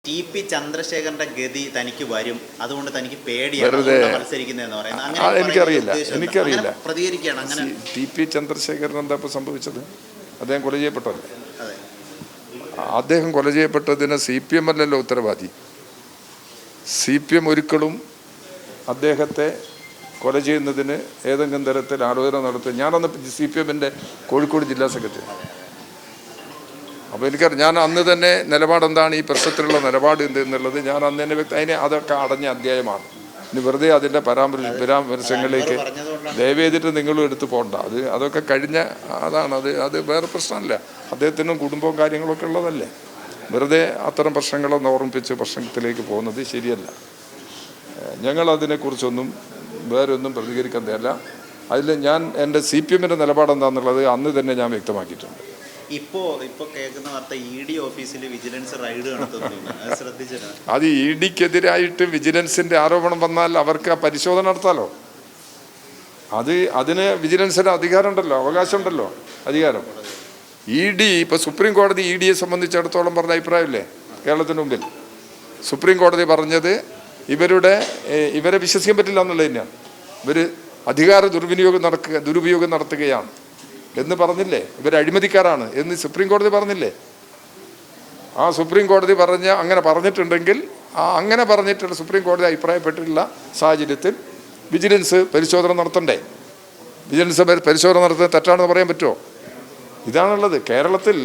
TP. ചന്ദ്രശേഖരന്റെ ഗതി തനിക്ക് വരും, അതുകൊണ്ട് തനിക്ക് പേടിയാണ് മത്സരിക്കുന്നതെന്ന് പറയുന്നത്. എനിക്കറിയില്ല. ടി.പി. ചന്ദ്രശേഖരൻ എന്താ ഇപ്പോൾ സംഭവിച്ചത്? അദ്ദേഹം കൊല ചെയ്യപ്പെട്ടല്ലേ? അദ്ദേഹം കൊല ചെയ്യപ്പെട്ടതിന് CPM അല്ലല്ലോ ഉത്തരവാദി. CPM ഒരിക്കലും അദ്ദേഹത്തെ കൊല ചെയ്യുന്നതിന് ഏതെങ്കിലും തരത്തിൽ ആലോചന നടത്തി. ഞാനന്ന് CPM-ന്റെ കോഴിക്കോട് ജില്ലാ സെക്രട്ടറി. അപ്പോൾ എനിക്കറിയാം, ഞാൻ അന്ന് തന്നെ നിലപാടെന്താണ്, ഈ പ്രശ്നത്തിലുള്ള നിലപാട് എന്തെന്നുള്ളത് ഞാൻ അന്ന് തന്നെ അതൊക്കെ അടഞ്ഞ അധ്യായമാണ്. ഇനി വെറുതെ അതിൻ്റെ പരാമർശങ്ങളിലേക്ക് ദയവേദിട്ട് നിങ്ങളും എടുത്തു പോകണ്ട. അതൊക്കെ കഴിഞ്ഞ അതാണ്. അത് വേറെ പ്രശ്നമല്ല. അദ്ദേഹത്തിനും കുടുംബവും കാര്യങ്ങളൊക്കെ ഉള്ളതല്ലേ. വെറുതെ അത്തരം പ്രശ്നങ്ങളൊന്നും ഓർമ്മിപ്പിച്ച് പ്രശ്നത്തിലേക്ക് പോകുന്നത് ശരിയല്ല. ഞങ്ങളതിനെക്കുറിച്ചൊന്നും വേറെ ഒന്നും പ്രതികരിക്കാൻ തയ്യാറല്ല. അതിൽ ഞാൻ എൻ്റെ CPM-ൻ്റെ നിലപാടെന്താണെന്നുള്ളത് അന്ന് തന്നെ ഞാൻ വ്യക്തമാക്കിയിട്ടുണ്ട്. ഇപ്പോൾ കേൾക്കുന്ന വാർത്ത ED ഓഫീസിൽ വിജിലൻസ് റൈഡ് നടത്തുന്നുണ്ട്. അത് ED-ക്കെതിരായിട്ട് വിജിലൻസിൻ്റെ ആരോപണം വന്നാൽ അവർക്ക് പരിശോധന നടത്താലോ. അതിന് വിജിലൻസിന് അധികാരമുണ്ടല്ലോ, അവകാശമുണ്ടല്ലോ, അധികാരം. ED ഇപ്പോൾ സുപ്രീം കോടതി ED-യെ സംബന്ധിച്ചിടത്തോളം പറഞ്ഞ അഭിപ്രായമില്ലേ കേരളത്തിന് മുമ്പിൽ? സുപ്രീം കോടതി പറഞ്ഞത് ഇവരെ വിശ്വസിക്കാൻ പറ്റില്ല എന്നുള്ളത് തന്നെയാണ്. ഇവർ അധികാര ദുരുപയോഗം നടത്തുകയാണ് എന്ന് പറഞ്ഞില്ലേ? ഇവർ അഴിമതിക്കാരാണ് എന്ന് സുപ്രീം കോടതി പറഞ്ഞില്ലേ? ആ സുപ്രീം കോടതി അങ്ങനെ പറഞ്ഞിട്ടുണ്ടെങ്കിൽ അങ്ങനെ പറഞ്ഞിട്ടുള്ള സുപ്രീം കോടതി അഭിപ്രായപ്പെട്ടിട്ടുള്ള സാഹചര്യത്തിൽ വിജിലൻസ് പരിശോധന നടത്തണ്ടേ? വിജിലൻസ് പരിശോധന നടത്തുന്നത് തെറ്റാണെന്ന് പറയാൻ പറ്റുമോ? ഇതാണുള്ളത്. കേരളത്തിൽ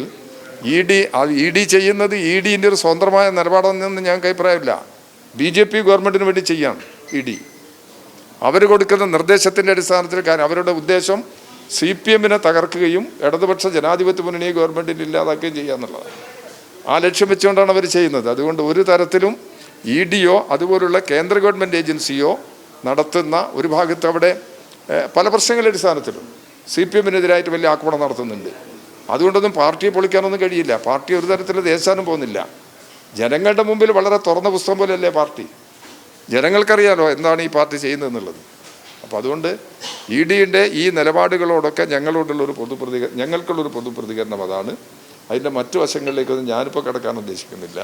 ED ചെയ്യുന്നത് ED-ൻ്റെ ഒരു സ്വതന്ത്രമായ നിലപാടെന്ന് ഞങ്ങൾക്ക് അഭിപ്രായമില്ല. BJP ഗവൺമെൻറ്റിന് വേണ്ടി ചെയ്യാണ് ED. അവർ കൊടുക്കുന്ന നിർദ്ദേശത്തിൻ്റെ അടിസ്ഥാനത്തിൽ അവരുടെ ഉദ്ദേശം CPM-നെ തകർക്കുകയും ഇടതുപക്ഷ ജനാധിപത്യ മുന്നണി ഗവൺമെൻറ്റിന് ഇല്ലാതാക്കുകയും ചെയ്യുക എന്നുള്ളതാണ്. ആ ലക്ഷ്യം വെച്ചുകൊണ്ടാണ് അവർ ചെയ്യുന്നത്. അതുകൊണ്ട് ഒരു തരത്തിലും ED-യോ അതുപോലുള്ള കേന്ദ്ര ഗവൺമെൻറ് ഏജൻസിയോ നടത്തുന്ന ഒരു ഭാഗത്ത് അവിടെ പല പ്രശ്നങ്ങളുടെ അടിസ്ഥാനത്തിലും CPM-നെതിരായിട്ട് വലിയ ആക്രമണം നടത്തുന്നുണ്ട്. അതുകൊണ്ടൊന്നും പാർട്ടിയെ പൊളിക്കാനൊന്നും കഴിയില്ല. പാർട്ടി ഒരു തരത്തിൽ ദേശാനും പോകുന്നില്ല. ജനങ്ങളുടെ മുമ്പിൽ വളരെ തുറന്ന പുസ്തകം പോലെയല്ലേ പാർട്ടി. ജനങ്ങൾക്കറിയാലോ എന്താണ് ഈ പാർട്ടി ചെയ്യുന്നതെന്നുള്ളത്. അപ്പോൾ അതുകൊണ്ട് ED-ൻ്റെ ഈ നിലപാടുകളോടൊക്കെ ഞങ്ങൾക്കുള്ളൊരു പൊതുപ്രതികരണം അതാണ്. അതിൻ്റെ മറ്റു വശങ്ങളിലേക്കൊന്നും ഞാനിപ്പോൾ കിടക്കാൻ ഉദ്ദേശിക്കുന്നില്ല.